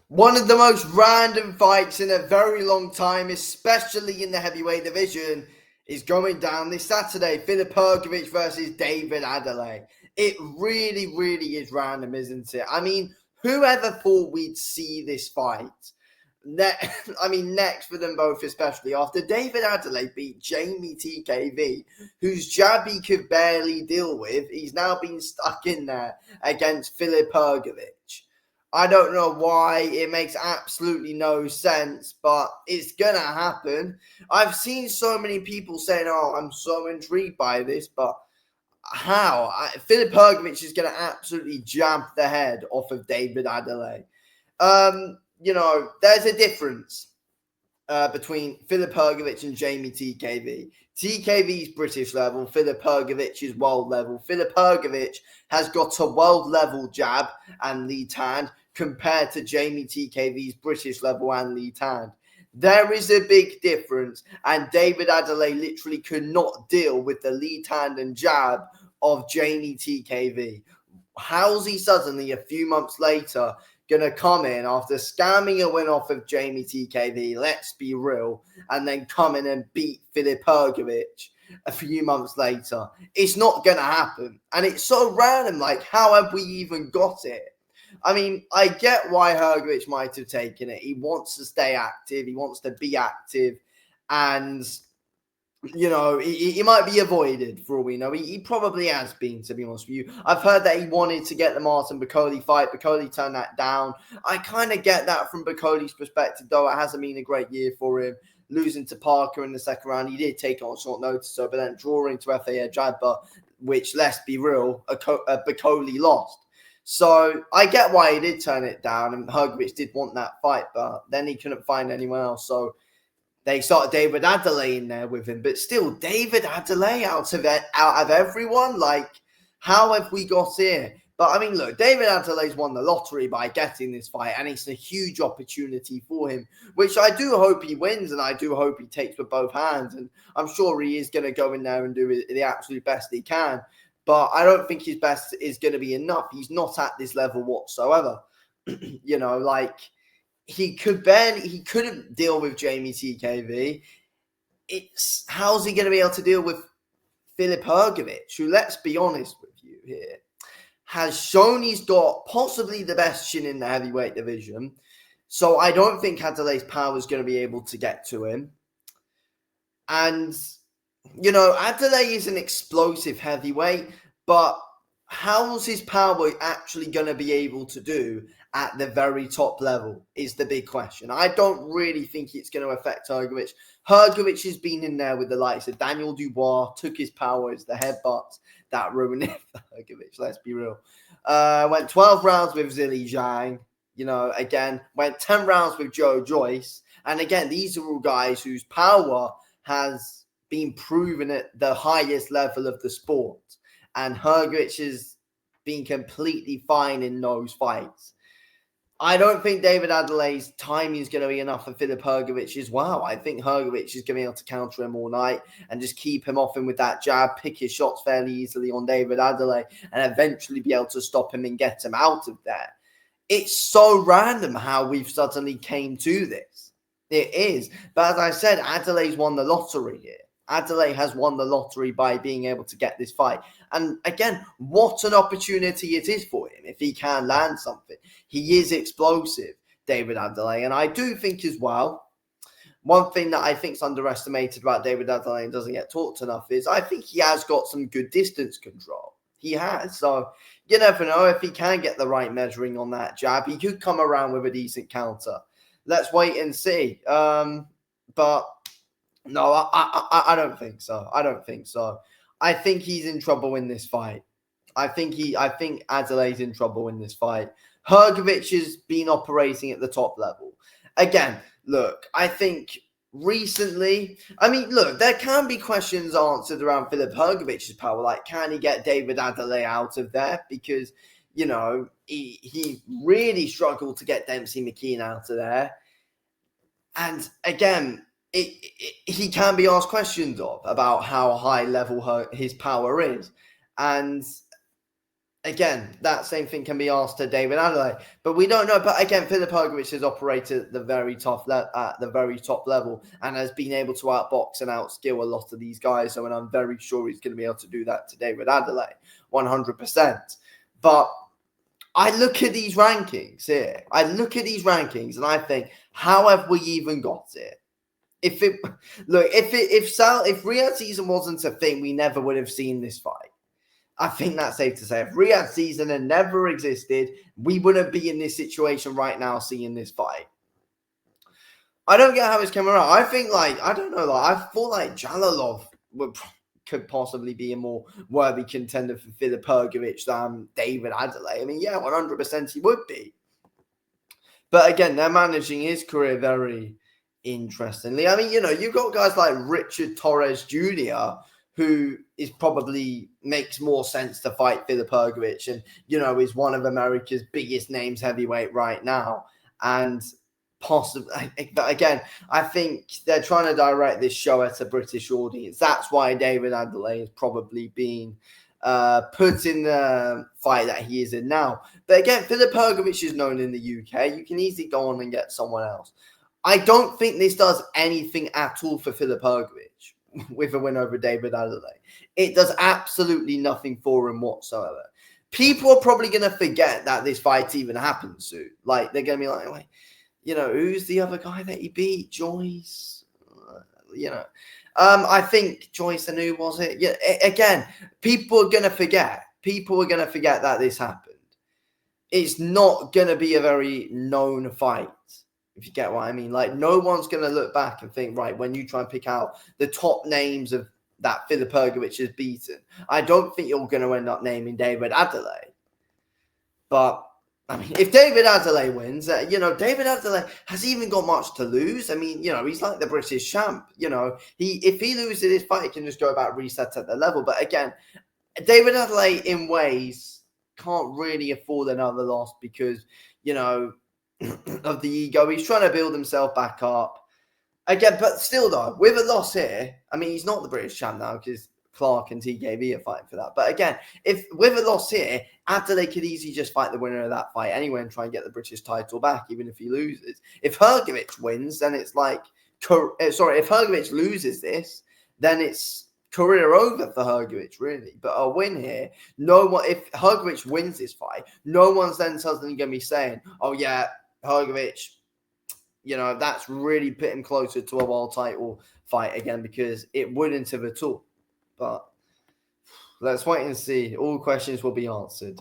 One of the most random fights in a very long time, especially in the heavyweight division, is going down this Saturday. Filip Hrgovic versus David Adeleye. It really, really is random, isn't it? I mean, whoever thought we'd see this fight? Next for them both, especially after David Adeleye beat Jamie TKV, whose jab he could barely deal with. He's now been stuck in there against Filip Hrgovic. I don't know why. It makes absolutely no sense, but it's gonna happen. I've seen so many people saying, "Oh, I'm so intrigued by this," but how? Filip Hrgovic is gonna absolutely jab the head off of David Adeleye. There's a difference between Filip Hrgovic and Jamie TKV. TKV's British level, Filip Hrgovic is world level. Filip Hrgovic has got a world level jab and lead hand compared to Jamie TKV's British level and lead hand. There is a big difference, and David Adeleye literally could not deal with the lead hand and jab of Jamie TKV. How's he suddenly, a few months later, going to come in after scamming a win off of Jamie TKV, let's be real, and then come in and beat Filip Hrgovic a few months later? It's not going to happen. And it's so random, like, how have we even got it? I mean, I get why Hrgovic might have taken it. He wants to stay active. He wants to be active. And, he might be avoided for all we know. He probably has been, to be honest with you. I've heard that he wanted to get the Martin Bakole fight. Bakole turned that down. I kind of get that from Bakole's perspective, though. It hasn't been a great year for him. Losing to Parker in the second round. He did take it on short notice, but then drawing to F.A. Jabba, which, let's be real, Bakole lost. So I get why he did turn it down, and Hrgovic did want that fight, but then he couldn't find anyone else. So they started David Adeleye in there with him. But still, David Adeleye out of everyone? Like, how have we got here? But, I mean, look, David Adelaye's won the lottery by getting this fight, and it's a huge opportunity for him, which I do hope he wins, and I do hope he takes with both hands. And I'm sure he is going to go in there and do the absolute best he can. But I don't think his best is going to be enough. He's not at this level whatsoever. He couldn't deal with Jamie TKV. How's he going to be able to deal with Filip Hrgovic, who, let's be honest with you here, has shown he's got possibly the best chin in the heavyweight division. So I don't think Adelaye's power is going to be able to get to him. And Adeleye is an explosive heavyweight, but how's his power actually going to be able to do at the very top level is the big question. I don't really think it's going to affect Hrgovic. Hrgovic has been in there with the likes of Daniel Dubois, took his power as the headbutts. That ruined it for Hrgovic, let's be real. Went 12 rounds with Zhilei Zhang. Again, went 10 rounds with Joe Joyce. And again, these are all guys whose power has been proven at the highest level of the sport. And Hrgovic has been completely fine in those fights. I don't think David Adelaye's timing is going to be enough for Filip Hrgovic as well. I think Hrgovic is going to be able to counter him all night and just keep him off him with that jab, pick his shots fairly easily on David Adeleye, and eventually be able to stop him and get him out of there. It's so random how we've suddenly came to this. It is. But as I said, Adelaye's won the lottery here. Adeleye has won the lottery by being able to get this fight. And again, what an opportunity it is for him if he can land something. He is explosive, David Adeleye. And I do think as well, one thing that I think is underestimated about David Adeleye and doesn't get talked enough is I think he has got some good distance control. He has. So you never know if he can get the right measuring on that jab. He could come around with a decent counter. Let's wait and see. But no, I don't think so. I think he's in trouble in this fight. I think Adeley's in trouble in this fight. Hrgovic has been operating at the top level. Again, look, I think recently, there can be questions answered around Filip Hrgovic's power. Like, can he get David Adeleye out of there? Because, he really struggled to get Dempsey McKean out of there. And again, he can be asked questions about how high level his power is. And Again, that same thing can be asked to David Adeleye, but we don't know. But again, Filip Hrgovic has operated at the very top level and has been able to outbox and outskill a lot of these guys. So, and I'm very sure he's going to be able to do that to David Adeleye, 100%. But I look at these rankings here. I look at these rankings and I think, how have we even got it? If Riyadh season wasn't a thing, we never would have seen this fight. I think that's safe to say. If Riyadh season had never existed, we wouldn't be in this situation right now seeing this fight. I don't get how it's come around. I think, I thought like Jalalov could possibly be a more worthy contender for Filip Hrgovic than David Adeleye. I mean, yeah, 100% he would be. But again, they're managing his career very interestingly. I mean, you've got guys like Richard Torres Jr., who is probably makes more sense to fight Filip Hrgovic and, is one of America's biggest names heavyweight right now. And possibly, but again, I think they're trying to direct this show at a British audience. That's why David Adeleye is probably being put in the fight that he is in now. But again, Filip Hrgovic is known in the UK. You can easily go on and get someone else. I don't think this does anything at all for Filip Hrgovic with a win over David Adeleye. It does absolutely nothing for him whatsoever. People are probably going to forget that this fight even happened soon. Like, they're going to be like, wait, who's the other guy that he beat? Joyce? I think Joyce, and who was it? Yeah, again, people are going to forget. People are going to forget that this happened. It's not going to be a very known fight, if you get what I mean. Like, no one's going to look back and think, right, when you try and pick out the top names of that Filip Hrgovic has beaten, I don't think you're going to end up naming David Adeleye. But, I mean, if David Adeleye wins, David Adeleye has even got much to lose. I mean, he's like the British champ. If he loses this fight, he can just go about reset at the level. But again, David Adeleye, in ways, can't really afford another loss because, of the ego. He's trying to build himself back up. Again, but still, though, with a loss here, I mean, he's not the British champ now because Clark and TKB are fighting for that. But again, if with a loss here, Adeleye could easily just fight the winner of that fight anyway and try and get the British title back, even if he loses. If Hrgovic wins, then it's like, if Hrgovic loses this, then it's career over for Hrgovic, really. But a win here, if Hrgovic wins this fight, no one's then suddenly going to be saying, oh yeah, Hrgovic, that's really put him closer to a world title fight again, because it wouldn't have at all. But let's wait and see. All questions will be answered.